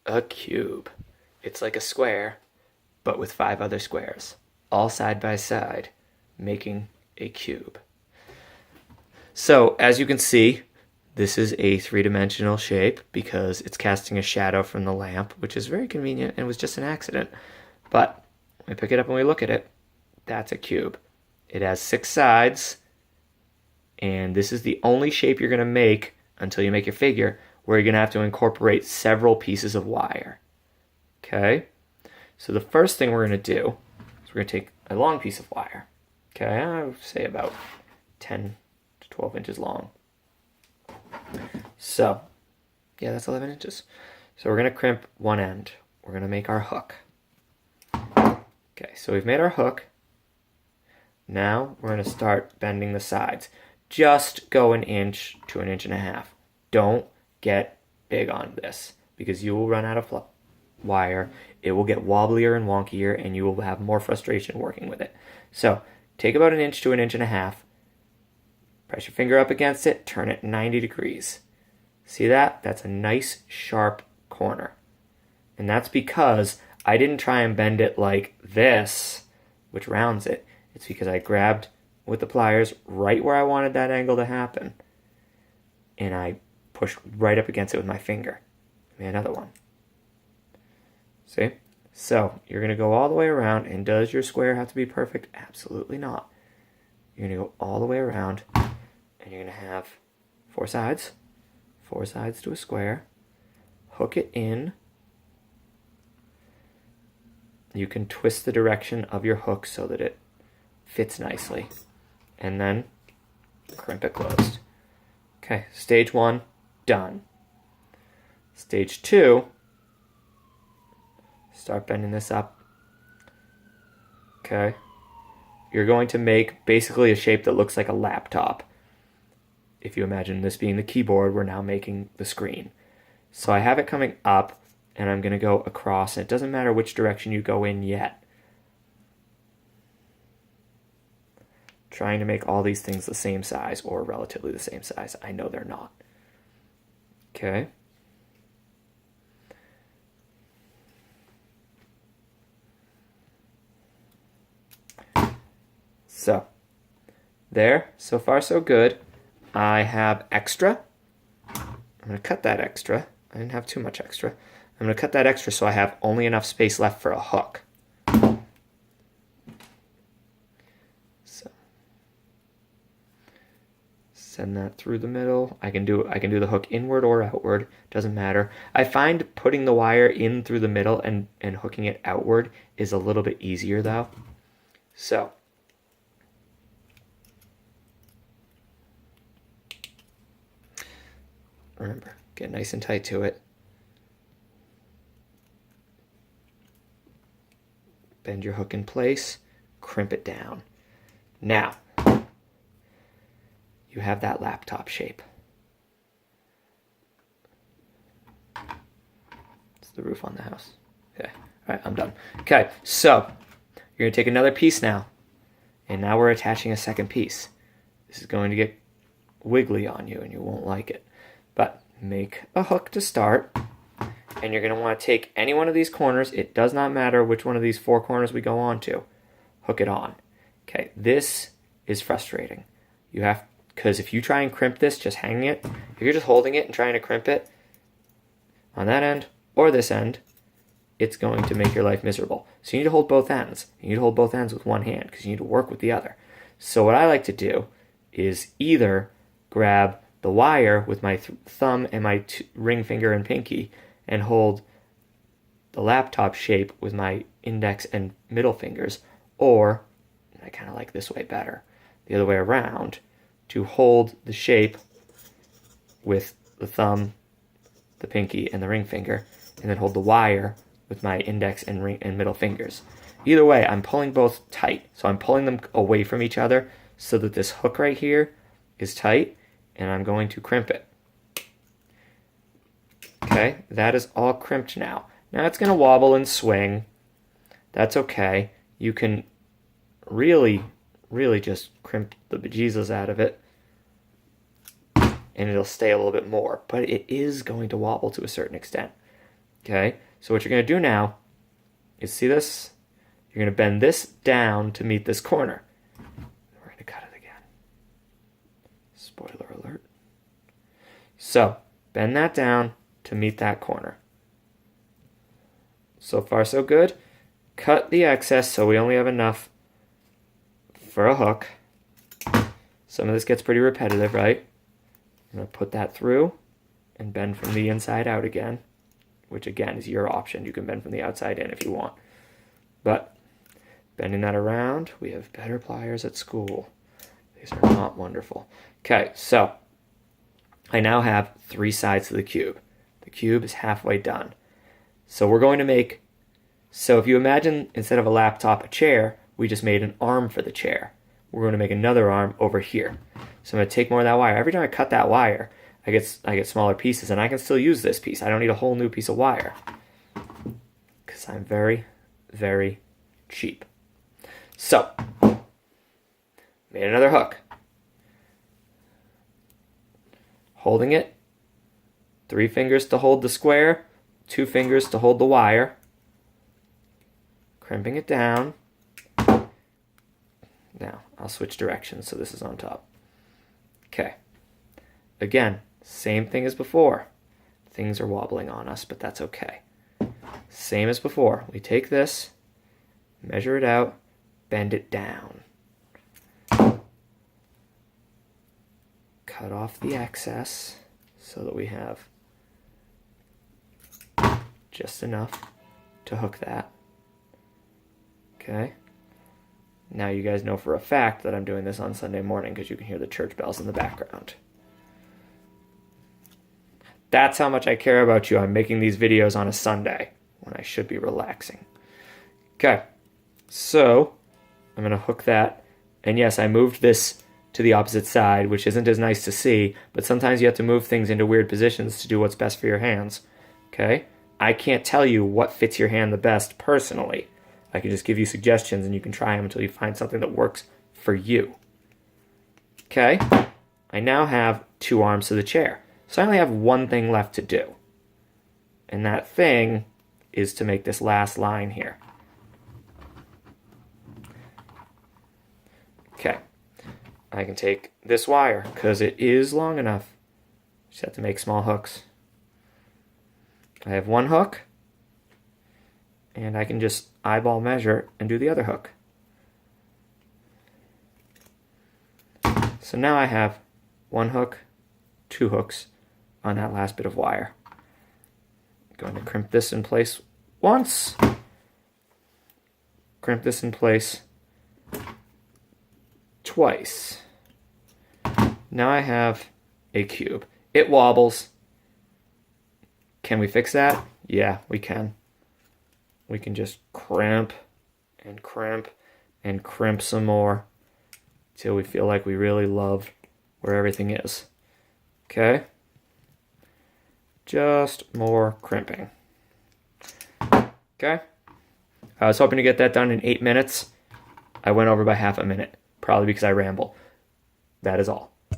a cube. It's like a square, but with 5 other squares, all side by side, making a cube. So, as you can see, this is a 3-dimensional shape because it's casting a shadow from the lamp, which is very convenient and was just an accident. But when we pick it up and we look at it, that's a cube. It has 6 sides, and this is the only shape you're going to make until you make your figure where you're going to have to incorporate several pieces of wire. Okay? So the first thing we're going to do is we're going to take a long piece of wire. Okay, I would say about 10 to 12 inches long. So, yeah, that's 11 inches. So we're going to crimp one end. We're going to make our hook. Okay, so we've made our hook. Now we're going to start bending the sides. Just go 1 inch to 1.5 inches. Don't get big on this because you will run out of wire. It will get wobblier and wonkier and you will have more frustration working with it. So take about 1 inch to 1.5 inches. Press your finger up against it, turn it 90 degrees. See that? That's a nice sharp corner. And that's because I didn't try and bend it like this, which rounds it. It's because I grabbed with the pliers right where I wanted that angle to happen. And I pushed right up against it with my finger. Made another one. See? So, you're going to go all the way around, and does your square have to be perfect? Absolutely not. You're going to go all the way around, and you're going to have 4 sides to a square. Hook it in. You can twist the direction of your hook so that it fits nicely. And then crimp it closed. Okay, stage 1, done. Stage 2, start bending this up. Okay. You're going to make basically a shape that looks like a laptop. If you imagine this being the keyboard, we're now making the screen. So I have it coming up, and I'm going to go across. And it doesn't matter which direction you go in yet. Trying to make all these things the same size or relatively the same size. I know they're not. Okay. So, there. So far, so good. I have extra. I'm going to cut that extra. I didn't have too much extra. I'm going to cut that extra so I have only enough space left for a hook. So, send that through the middle. I can do the hook inward or outward. Doesn't matter. I find putting the wire in through the middle and hooking it outward is a little bit easier though. So, remember, get nice and tight to it. Bend your hook in place, crimp it down. Now, you have that laptop shape. It's the roof on the house. Okay, all right, I'm done. Okay, so you're going to take another piece now, and now we're attaching a second piece. This is going to get wiggly on you, and you won't like it. But make a hook to start, and you're going to want to take any one of these corners. It does not matter which one of these 4 corners we go on to. Hook it on. Okay, this is frustrating. You have, because if you try and crimp this, just hanging it, if you're just holding it and trying to crimp it on that end or this end, it's going to make your life miserable. So you need to hold both ends. You need to hold both ends with one hand because you need to work with the other. So what I like to do is either grab the wire with my thumb and my ring finger and pinky and hold the laptop shape with my index and middle fingers, or I kind of like this way better, the other way around, to hold the shape with the thumb, the pinky, and the ring finger, and then hold the wire with my index and ring and middle fingers. Either way, I'm pulling both tight. So I'm pulling them away from each other so that this hook right here is tight, and I'm going to crimp it. Okay, that is all crimped now. Now it's going to wobble and swing. That's okay. You can really just crimp the bejesus out of it, and it'll stay a little bit more, but it is going to wobble to a certain extent. Okay, so what you're going to do now is, see this? You're going to bend this down to meet this corner. We're going to cut it again. Spoiler alert. So, bend that down to meet that corner. So far, so good. Cut the excess so we only have enough for a hook. Some of this gets pretty repetitive, right? I'm going to put that through and bend from the inside out again, which again is your option. You can bend from the outside in if you want. But bending that around, we have better pliers at school. These are not wonderful. Okay, so I now have 3 sides to the cube. The cube is halfway done. So we're going to make, so if you imagine instead of a laptop, a chair, we just made an arm for the chair. We're going to make another arm over here. So I'm going to take more of that wire. Every time I cut that wire, I get smaller pieces, and I can still use this piece. I don't need a whole new piece of wire because I'm very, very cheap. So, made another hook. Holding it, 3 fingers to hold the square, 2 fingers to hold the wire, crimping it down. Now, I'll switch directions so this is on top. Okay. Again, same thing as before. Things are wobbling on us, but that's okay. Same as before. We take this, measure it out, bend it down. Cut off the excess so that we have just enough to hook that. Okay. Now you guys know for a fact that I'm doing this on Sunday morning because you can hear the church bells in the background. That's how much I care about you. I'm making these videos on a Sunday when I should be relaxing. Okay, so I'm going to hook that. And yes, I moved this to the opposite side, which isn't as nice to see, but sometimes you have to move things into weird positions to do what's best for your hands. Okay? I can't tell you what fits your hand the best personally. I can just give you suggestions and you can try them until you find something that works for you. Okay? I now have 2 arms to the chair. So I only have one thing left to do. And that thing is to make this last line here. Okay. I can take this wire because it is long enough. Just have to make small hooks. I have one hook. And I can just eyeball measure and do the other hook. So now I have 1 hook, 2 hooks on that last bit of wire. I'm going to crimp this in place once. Crimp this in place twice. Now I have a cube. It wobbles. Can we fix that? Yeah, we can. We can just crimp and crimp and crimp some more till we feel like we really love where everything is. Okay? Just more crimping. Okay? I was hoping to get that done in 8 minutes. I went over by half a minute, probably because I ramble. That is all.